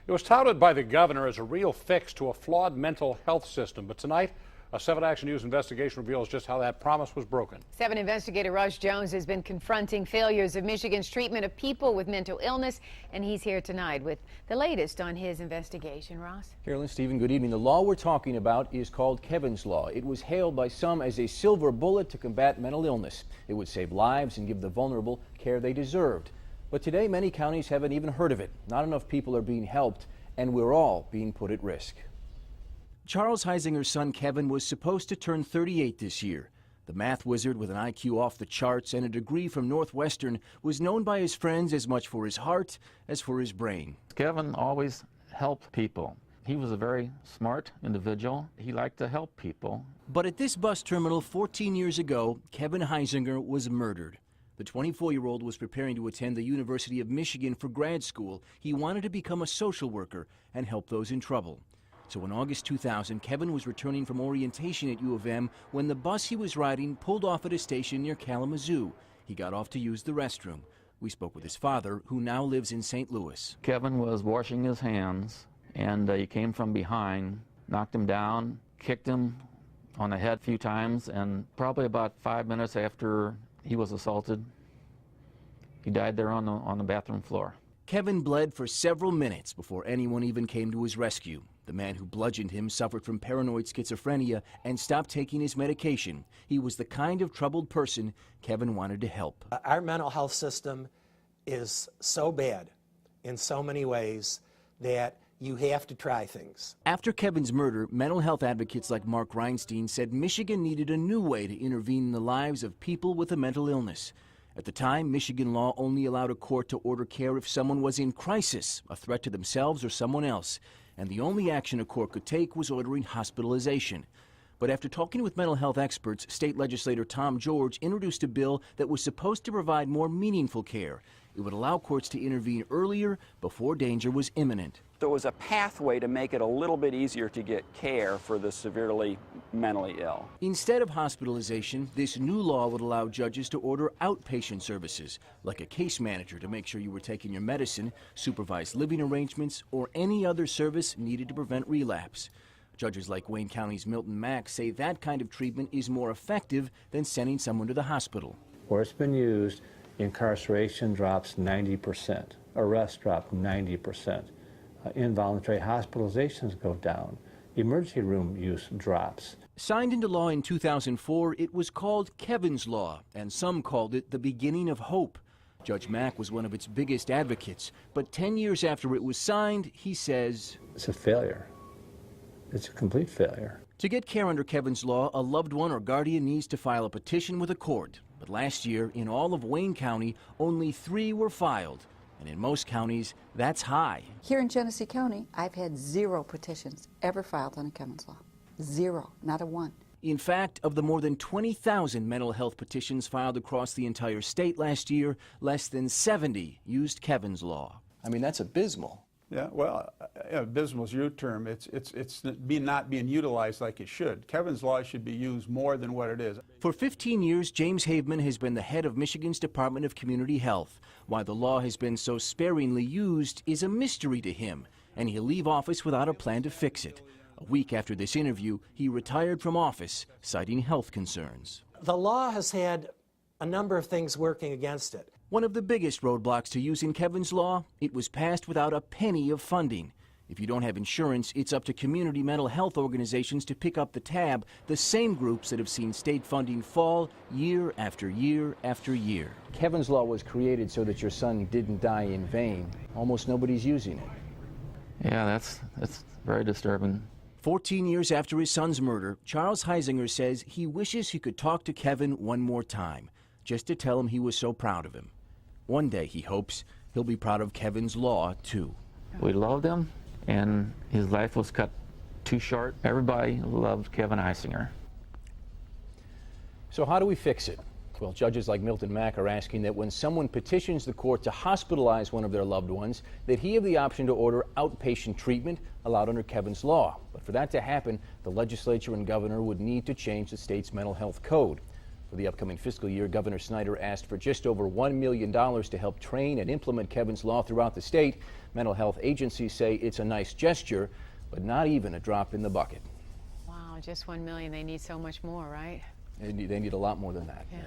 It was touted by the governor as a real fix to a flawed mental health system. But tonight, a 7 Action News investigation reveals just how that promise was broken. 7 investigator Rush Jones has been confronting failures of Michigan's treatment of people with mental illness, and he's here tonight with the latest on his investigation. Ross? Carolyn, Stephen, good evening. The law we're talking about is called Kevin's Law. It was hailed by some as a silver bullet to combat mental illness. It would save lives and give the vulnerable care they deserved. But today, many counties haven't even heard of it. Not enough people are being helped, and we're all being put at risk. Charles Heisinger's son Kevin was supposed to turn 38 this year. The math wizard with an IQ off the charts and a degree from Northwestern was known by his friends as much for his heart as for his brain. Kevin always helped people. He was a very smart individual. He liked to help people. But at this bus terminal 14 years ago, Kevin Heisinger was murdered. The 24-year-old was preparing to attend the University of Michigan for grad school. He wanted to become a social worker and help those in trouble. So in August 2000, Kevin was returning from orientation at U of M when the bus he was riding pulled off at a station near Kalamazoo. He got off to use the restroom. We spoke with his father, who now lives in St. Louis. Kevin was washing his hands, and he came from behind, knocked him down, kicked him on the head a few times, and probably about 5 minutes after he was assaulted, he died there on the bathroom floor. Kevin bled for several minutes before anyone even came to his rescue. The man who bludgeoned him suffered from paranoid schizophrenia and stopped taking his medication. He was the kind of troubled person Kevin wanted to help. Our mental health system is so bad in so many ways that you have to try things. After Kevin's murder, mental health advocates like Mark Reinstein said Michigan needed a new way to intervene in the lives of people with a mental illness. At the time, Michigan law only allowed a court to order care if someone was in crisis, a threat to themselves or someone else. And the only action a court could take was ordering hospitalization. But after talking with mental health experts, state legislator Tom George introduced a bill that was supposed to provide more meaningful care. It would allow courts to intervene earlier, before danger was imminent. There was a pathway to make it a little bit easier to get care for the severely mentally ill. Instead of hospitalization, this new law would allow judges to order outpatient services, like a case manager to make sure you were taking your medicine, supervised living arrangements, or any other service needed to prevent relapse. Judges like Wayne County's Milton Mack say that kind of treatment is more effective than sending someone to the hospital. Where it's been used, incarceration drops 90%, arrests drop 90%, involuntary hospitalizations go down, emergency room use drops. Signed into law in 2004, it was called Kevin's Law, and some called it the beginning of hope. Judge Mack was one of its biggest advocates, but 10 years after it was signed, he says, it's a failure. It's a complete failure. To get care under Kevin's Law, a loved one or guardian needs to file a petition with a court. But last year, in all of Wayne County, only 3 were filed. And in most counties, that's high. Here in Genesee County, I've had 0 petitions ever filed on Kevin's Law. 0, not a one. In fact, of the more than 20,000 mental health petitions filed across the entire state last year, less than 70 used Kevin's Law. I mean, that's abysmal. Yeah, well, abysmal is your term. It's not being utilized like it should. Kevin's Law should be used more than what it is. For 15 years, James Haveman has been the head of Michigan's Department of Community Health. Why the law has been so sparingly used is a mystery to him, and he'll leave office without a plan to fix it. A week after this interview, he retired from office, citing health concerns. The law has had a number of things working against it. One of the biggest roadblocks to using Kevin's Law, it was passed without a penny of funding. If you don't have insurance, it's up to community mental health organizations to pick up the tab, the same groups that have seen state funding fall year after year after year. Kevin's Law was created so that your son didn't die in vain. Almost nobody's using it. Yeah, that's very disturbing. 14 years after his son's murder, Charles Heisinger says he wishes he could talk to Kevin one more time, just to tell him he was so proud of him. One day, he hopes, he'll be proud of Kevin's Law, too. We loved him, and his life was cut too short. Everybody loved Kevin Heisinger. So how do we fix it? Well, judges like Milton Mack are asking that when someone petitions the court to hospitalize one of their loved ones, that he have the option to order outpatient treatment allowed under Kevin's Law. But for that to happen, the legislature and governor would need to change the state's mental health code. For the upcoming fiscal year, Governor Snyder asked for just over $1 million to help train and implement Kevin's Law throughout the state. Mental health agencies say it's a nice gesture, but not even a drop in the bucket. Wow, just $1 million. They need so much more, right? They need a lot more than that. Yeah.